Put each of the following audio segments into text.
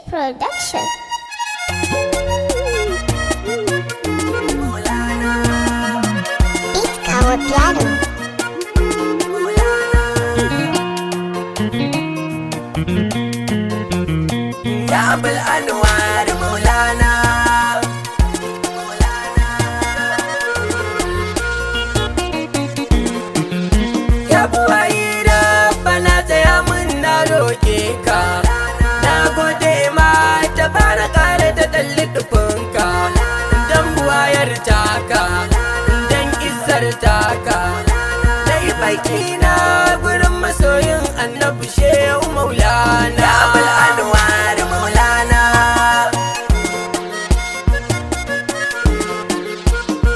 Production. It's our piano. يا أبو الأنوار مولانا يا buwaye rabbana taya mun na roke ka na gode ma tabaraka da dalilfinka dan buwayar taka dan izzar taka dai baki na gurin masoyin annabi shehu maulana ya abul anwar maulana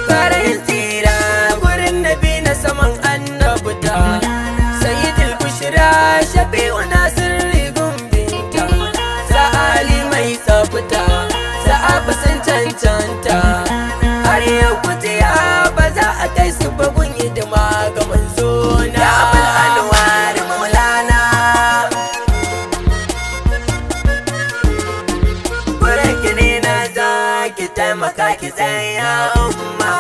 farin tsira gurin nabi na saman annabuta sayyidul bushra shafi'u nasir gumbinta sa'ali mai tsafta sa'aba sun cancanta har yau kutiya ba za a kai su bagun hidima ga manzo na abul anwar maulana gurin gini na za ki taimaka ki tsaya umma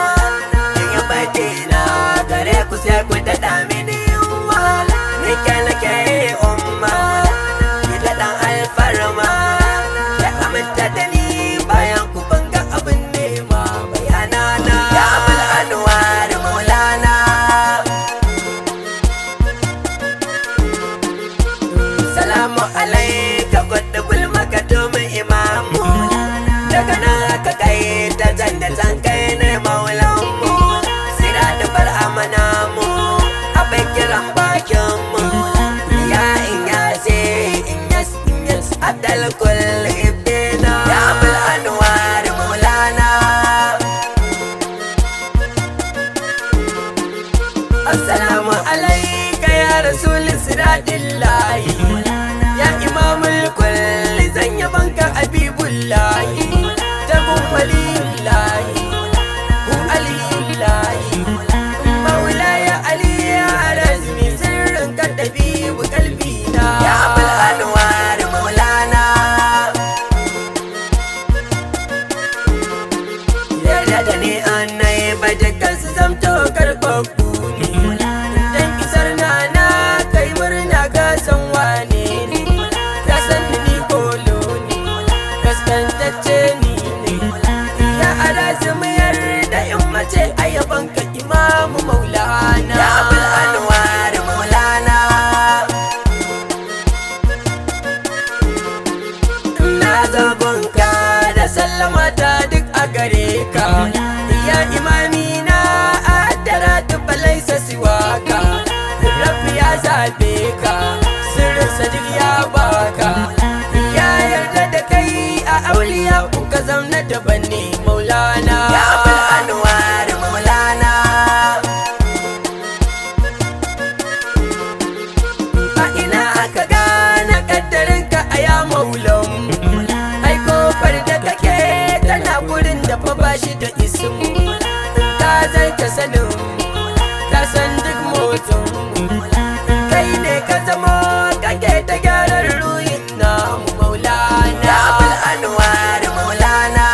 in yi baki na gare ku sai ku daɗa mini yunwa ni nake umma ki daɗan alfarma ya aminta da ni bayan ku banga abin nema bayana na ya abul anwar maulana salamu alaika gwadda gulma ka domin imamu daga nan aka kai ta zanda zan kai ne maulanmu sira da bar amana mu abin kiran bakin mu ya in yas abdal kull ibdina ya abul anwar maulana assalamu alaika ya rasul siradillahi ya imamul kull zan yabanka habibullahi jagun waliyullahi hu aliyullahi maulaya aliya razmi sirrin ka dabibu kalbina ya abul anwar maulana yarda da ni annai ba dukkan su zamto karfafu ne dan isar na kai murna ka san wane ne ka san ni kolo ne kaskantacce ni ne ya arazimu yarda in mace ayaban ka imamu maulana ya abul anwar maulana na zabonka da sallama ta duk a gare ka ya imami na addara tuba laisa siwaka rabbi ya zabe ka sirrin sadiq ya baka ya yarda da kai a auliya kuka zauna daban ne maulana ya abul anwar maulana a ina aka gane kaddarinka a ya maulan ai kofar da kake tana gurin da fa bashi da ismu ka zarta sanin ka san duk mutum kai ne ka zama kake ta gyaran ruhin namu maulana ya abul anwar maulana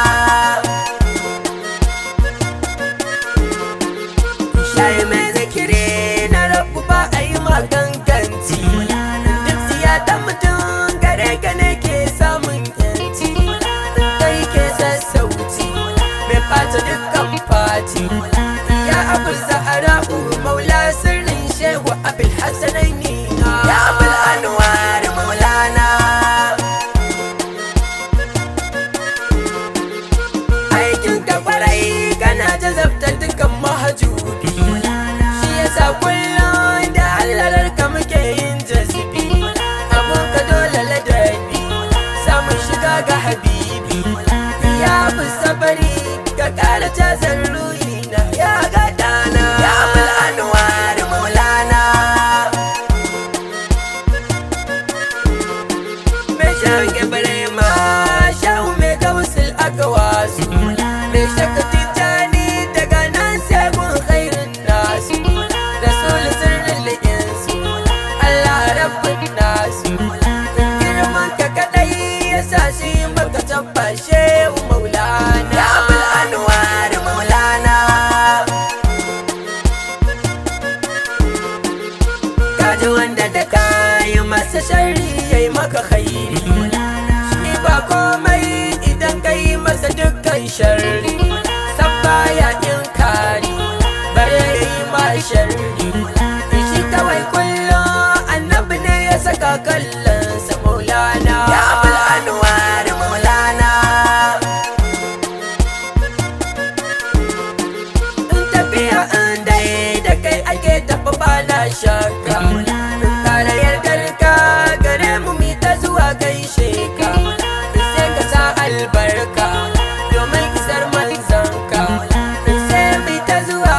shayi mai zikiri na rabu ba a yi maganganci duk siyata mutum gare ka ne ke samun yanci kai ke sassauci mai fata dukkan fati ya abu zahara'u maula sirrin shehu abul hassanaini ya abul anwar maulana aikin ka kwarai kana jazabta dukkan mahajubi shi yasa kullum da allalar ka muke yin jazibi abun ka dole ladabi samun shiga ga habibi ya fi sabari ka kara cazar ruhina ya gadana ya abul anwar maulana mai shan gabare ma shahu mai gausul aka wasu mai shakka tijjani daga nan sai gun khairin nasu rasul sirrin li'insu Allah rabbin nasu girman ka kadai ya sa shi shi ba komai idan kai masa dukkan sharri san baya in kari bare yi ma sharri shi kawai kullum annabi ne ya saka kallonsa maulana ya abul anwar maulana in tafiya in dai da kai ake tafi ba na shakka kare yardar ka gare mu mi ta zuwa gaishe ka sai ka sa albarka domin isar manzanka sai mi ta zuwa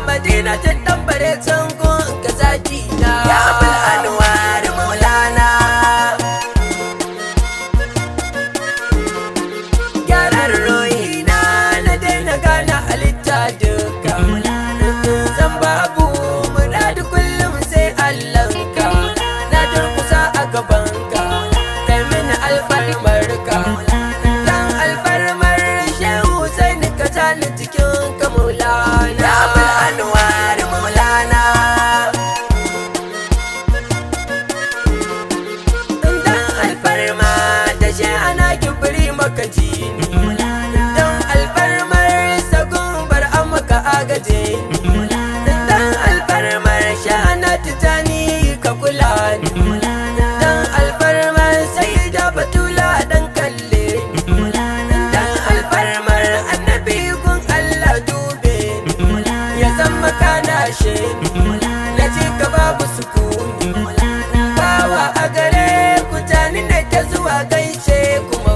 madina ta tambare can gun ka zaki na ya abul anwar maulana gyaran ruhina na daina gana halitta duka zan babu muradu kullum sai Allahnka na durkusa a gabanka kai mini alfarmarka dan alfarmar shehu sai ni ka tani cikin ka maulana ya abul anwar maulana dan alfarma da she ana kibri maka jini dan alfarmar sagun bar amaka agaje dan alfarmar shana titani ka kula ni dan alfarmar sai da batula dan kalle dan alfarmar annabi gun Allah dube ya zama kana she na ci ka babu sukuni bawa a gare ku tani ne ta zuwa gaishe kuma